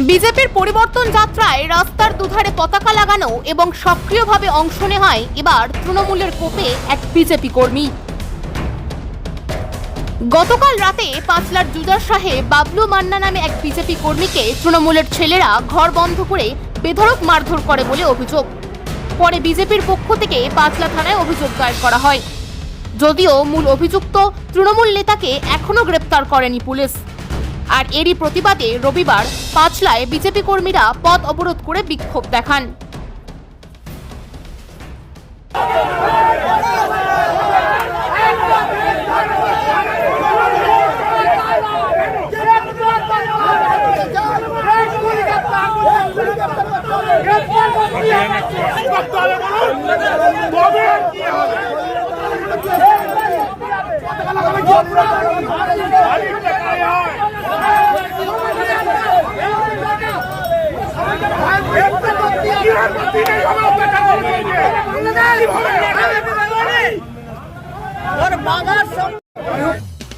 বিজেপির পরিবর্তন যাত্রায় রাস্তার দুধারে পতাকা লাগানো এবং সক্রিয়ভাবে অংশ নেয় এবার তৃণমূলের কোপে এক বিজেপি কর্মী। গতকাল রাতে পাঁচলার জুদারশাহে বাবলু মান্না নামে এক বিজেপি কর্মীকে তৃণমূলের ছেলেরা ঘর বন্ধ করে বেধড়ক মারধর করে বলে অভিযোগ। পরে বিজেপির পক্ষ থেকে পাঁচলা থানায় অভিযোগ দায়ের করা হয়। যদিও মূল অভিযুক্ত তৃণমূল নেতাকে এখনো গ্রেপ্তার করেনি পুলিশ। আর এরই প্রতিবাদে রবিবার পাঁচলায় বিজেপি কর্মীরা পথ অবরোধ করে বিক্ষোভ দেখান।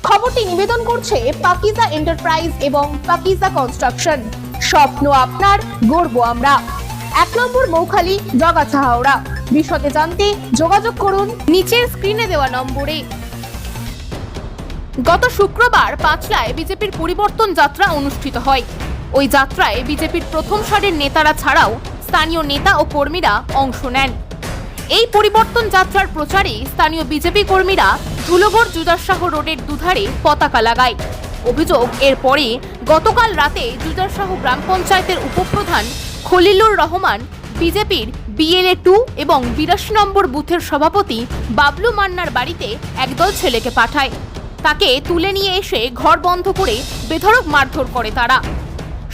খবরটি নিবেদন করছে পাকিজা এন্টারপ্রাইজ এবং পাকিজা কনস্ট্রাকশন। স্বপ্ন আপনার, গর্ব আমরা। 1 নম্বর মৌখালি, জগাছা হাওড়া। বিশদে জানতে যোগাযোগ করুন নিচের স্ক্রিনে দেওয়া নম্বরে। গত শুক্রবার পাঁচলায় বিজেপির পরিবর্তন যাত্রা অনুষ্ঠিত হয়। ওই যাত্রায় বিজেপির প্রথম সারির নেতারা ছাড়াও স্থানীয় নেতা ও কর্মীরা অংশ নেন। এই পরিবর্তন যাত্রার প্রচারে স্থানীয় বিজেপি কর্মীরা ধুলোগড় জুদারশাহ রোডের দুধারে পতাকা লাগায়। অভিযোগ, এরপরে গতকাল রাতে জুদারশাহ গ্রাম পঞ্চায়েতের উপপ্রধান খলিলুর রহমান বিজেপির BLA 2 এবং 82 নম্বর বুথের সভাপতি বাবলু মান্নার বাড়িতে একদল ছেলেকে পাঠায়। তাকে তুলে নিয়ে এসে ঘর বন্ধ করে বেধড়ক মারধর করে তারা।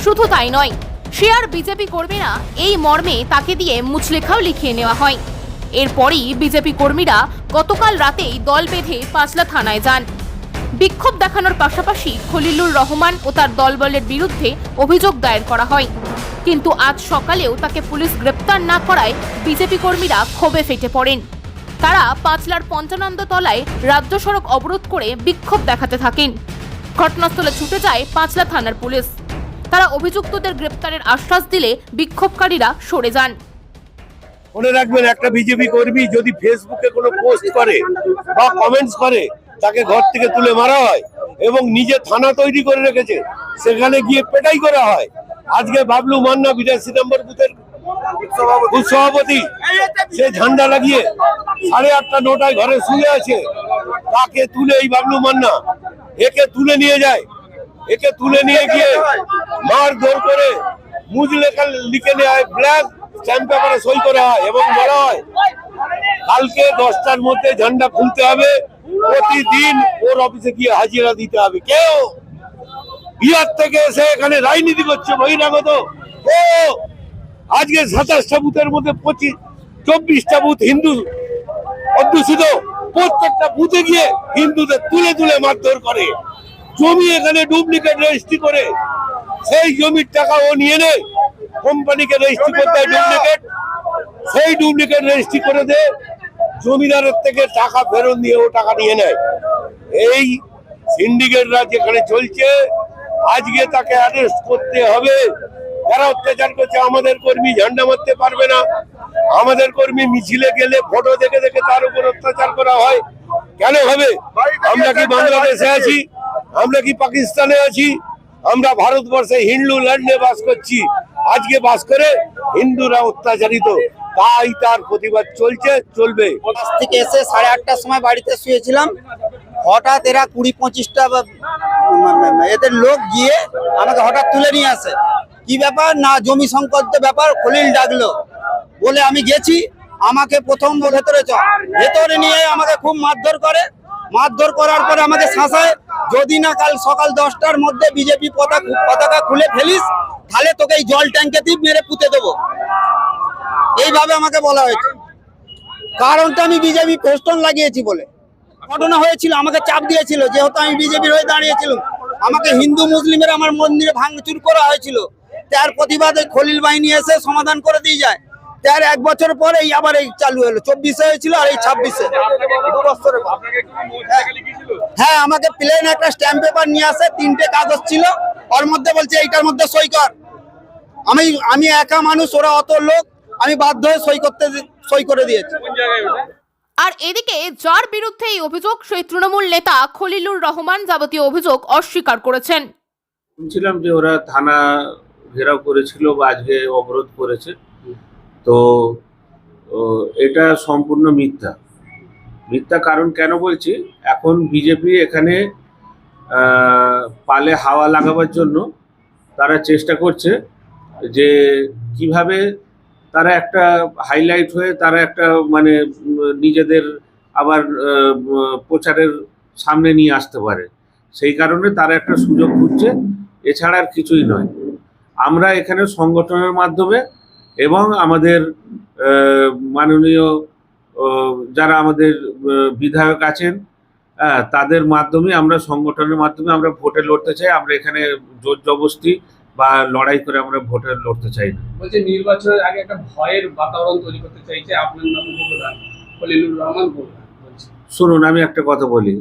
শুধু তাই নয়, শেয়ার বিজেপি কর্মীরা এই মর্মে তাকে দিয়ে মুচলেখাও লিখিয়ে নেওয়া হয়। এরপরই বিজেপি কর্মীরা গতকাল রাতেই দল বেঁধে পাঁচলা থানায় যান। বিক্ষোভ দেখানোর পাশাপাশি খলিলুর রহমান ও তার দলবলের বিরুদ্ধে অভিযোগ দায়ের করা হয়। কিন্তু আজ সকালেও তাকে পুলিশ গ্রেপ্তার না করায় বিজেপি কর্মীরা ক্ষোভে ফেটে পড়েন। তারা পাঁচলার পঞ্চানন্দ তলায় রাজ্য সড়ক অবরোধ করে বিক্ষোভ দেখাতে থাকেন। ঘটনাস্থলে ছুটে যায় পাঁচলা থানার পুলিশ। তারা অভিযুক্তদের গ্রেপ্তারের আশ্বাস দিলে বিক্ষোভকারীরা সরে যান। মনে রাখবেন, একটা বিজেপি কর্মী যদি ফেসবুকে কোনো পোস্ট করে বা কমেন্টস করে, তাকে ঘর থেকে তুলে মারা হয় এবং নিজে থানা তৈরি করে রেখেছে, সেখানে গিয়ে পেটাই করা হয়। আজকে বাবলু মান্না 82 নম্বর বুথের বুথ সভাপতি, সে ঝান্ডা লাগিয়ে 8:30 9টায় ঘরে শুয়ে আছে। তাকে তুলে এই বাবলু মান্না একে তুলে নিয়ে যায়। একে তুলে নিয়ে গিয়ে মারধর করে মুচলেখা লিখে নেওয়া হয়, ব্ল্যাক স্ট্যাম্প পেপারে সই করা হয় এবং বলা হয় কালকে 10টার মধ্যে ঝান্ডা খুলতে হবে, প্রতিদিন ওর অফিসে গিয়ে হাজিরা দিতে হবে। কেউ বিহার থেকে এসে এখানে রাজনীতি করছে বহিরাগত। ও আজকে 27টা বুথের মধ্যে 24টা বুথ হিন্দু অধ্যুষিত। প্রত্যেকটা বুথে গিয়ে হিন্দুদের তুলে তুলে মারধর করে। জমি এখানে ডুপ্লিকেট রেজিস্ট্রি করে সেই জমির টাকা ও নিয়ে নেয়, কোম্পানিকে রেজিস্ট্রি করতে হয় ডুপ্লিকেট, সেই ডুপ্লিকেট রেজিস্ট্রি করে দেয়, জমিদারের থেকে টাকা ফেরত নিয়ে ও টাকা নিয়ে নেয়। এই সিন্ডিকেট রাজ যেখানে চলছে, আজকে তাকে অ্যারেস্ট করতে হবে। যারা অত্যাচার করছে, আমাদের কর্মী ঝান্ডা মারতে পারবে না, আমাদের কর্মী মিছিলে গেলে ফটো দেখে দেখে তার উপর অত্যাচার করা হয়। কেন হবে? আমরা কি বাংলাদেশে আছি? আমরা কি পাকিস্তানে আছি? আমরা ভারতবর্ষে হিন্দু ল্যান্ডে বাস করছি। আজকে বাস করে হিন্দুরা অত্যাচারিত, তাই তার প্রতিবাদ চলছে, চলবে। থেকে এসে 8:30টার সময় বাড়িতে শুয়েছিলাম। হঠাৎ এরা 20-25টা এদের লোক গিয়ে আমাকে হঠাৎ তুলে নিয়ে আসে। কি ব্যাপার না, জমি সংকটের ব্যাপার, খলিল ডাকলো বলে আমি গেছি। আমাকে প্রথম ভেতরে নিয়ে আমাকে খুব মারধর করে। মারধর করার পরে আমাকে শাসায়, যদি না কাল সকাল 10টার মধ্যে বিজেপি পতাকা খুলে ফেলিস, তাহলে তোকে এই জল ট্যাঙ্কে দিয়ে মেরে পুঁতে দেবো, এইভাবে আমাকে বলা হয়েছে। কারণটা আমি বিজেপি ফেস্টন লাগিয়েছি বলে ঘটনা হয়েছিল। আমাকে চাপ দিয়েছিল, যেহেতু আমি বিজেপির হয়ে দাঁড়িয়েছিলাম। আমাকে হিন্দু মুসলিমের আমার মন্দিরে ভাঙচুর করা হয়েছিল। তার প্রতিবাদে খলিল বাহিনী এসে সমাধান করে দিয়ে যায়। তার 1 বছর পরে আবার এই চালু হলো। 24-এ হয়েছিল আর এই 26-এ। হ্যাঁ, আমাকে প্লেন একটা স্ট্যাম্প পেপার নিয়ে আসে, 3টে কাগজ ছিল, ওর মধ্যে বলছে এইটার মধ্যে সই কর। আমি একা মানুষ, ওরা অত লোক, আমি বাধ্য হয়ে সই করে দিয়েছি। আর এদিকে যার বিরুদ্ধে এই অভিযোগ সেই তৃণমূল নেতা খলিলুর রহমান যাবতীয় অভিযোগ অস্বীকার করেছেন। শুনছিলাম যে ওরা থানা ঘেরাও করেছিল বা আজকে অবরোধ করেছে, তো এটা সম্পূর্ণ মিথ্যা। কারণ কেন বলছি, এখন বিজেপি এখানে পালে হাওয়া লাগাবার জন্য তারা চেষ্টা করছে যে কিভাবে তারা একটা হাইলাইট হয়ে তারা একটা মানে নিজেদের আবার প্রচারের সামনে নিয়ে আসতে পারে, সেই কারণে তারা একটা সুযোগ খুঁজছে, এছাড়া আর কিছুই নয়। আমরা এখানে সংগঠনের মাধ্যমে এবং আমাদের মাননীয় যারা আমাদের বিধায়ক আছেন তাদের মাধ্যমে, আমরা সংগঠনের মাধ্যমে আমরা ভোটে লড়তে চাই। আমরা এখানে জোর জবরদস্তি বা লড়াই করে আমরা ভোটে লড়তে চাই না। বলছে নির্বাচনের আগে একটা ভয়ের বাতাবরণ তৈরি করতে চাইছে আপনার নাম উপপ্রধান খলিলুর রহমান বলছে। শুনুন, আমি একটা কথা বলি,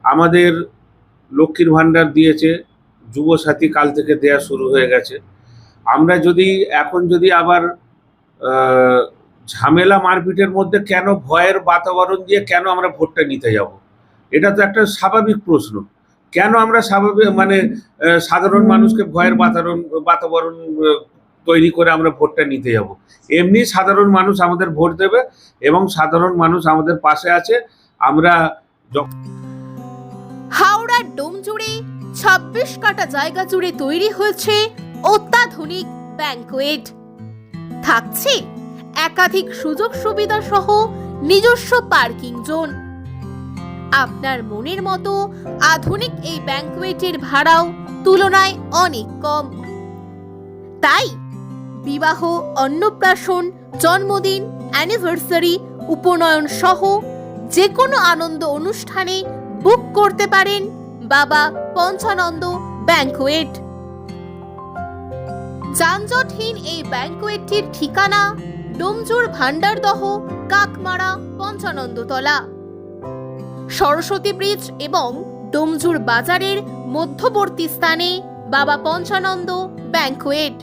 আমাদের লক্ষ্মীর ভাণ্ডার দিয়েছে, যুবসাথী কাল থেকে দেয়া শুরু হয়ে গেছে। আমরা যদি এখন আবার ঝামেলা মারপিটের মধ্যে কেন ভয়ের বাতাবরণ দিয়ে কেন আমরা ভোটটা নিতে যাব? এটা তো একটা স্বাভাবিক প্রশ্ন। কেন আমরা সাধারণ মানুষকে ভয়ের বাতাবরণ তৈরি করে আমরা ভোটটা নিতে যাব? এমনি সাধারণ মানুষ আমাদের ভোট দেবে এবং সাধারণ মানুষ আমাদের পাশে আছে। আমরা হাওড়ার ডোম জুড়ে 26 কাটা জায়গা জুড়ে তৈরি হয়েছে অত্যাধুনিক ব্যাংকোয়েট। থাকছে একাধিক সুযোগ সুবিধা সহ নিজস্ব পার্কিং জোন। আপনার মনের মতো আধুনিক এই ব্যাংকোয়েটের ভাড়াও তুলনায় অনেক কম। তাই বিবাহ, অন্নপ্রাশন, জন্মদিন, অ্যানিভার্সারি, উপনয়ন সহ যে কোনো আনন্দ অনুষ্ঠানে বুক করতে পারেন বাবা পঞ্চানন্দ ব্যাংকোয়েট। যানজটহীন এই ব্যাংকোয়েটটির ঠিকানা ডোমজুর ভান্ডারদহ কাকমারা পঞ্চানন্দতলা, সরস্বতী ব্রিজ এবং ডোমজুর বাজারের মধ্যবর্তী স্থানে বাবা পঞ্চানন্দ ব্যাংকোয়েট।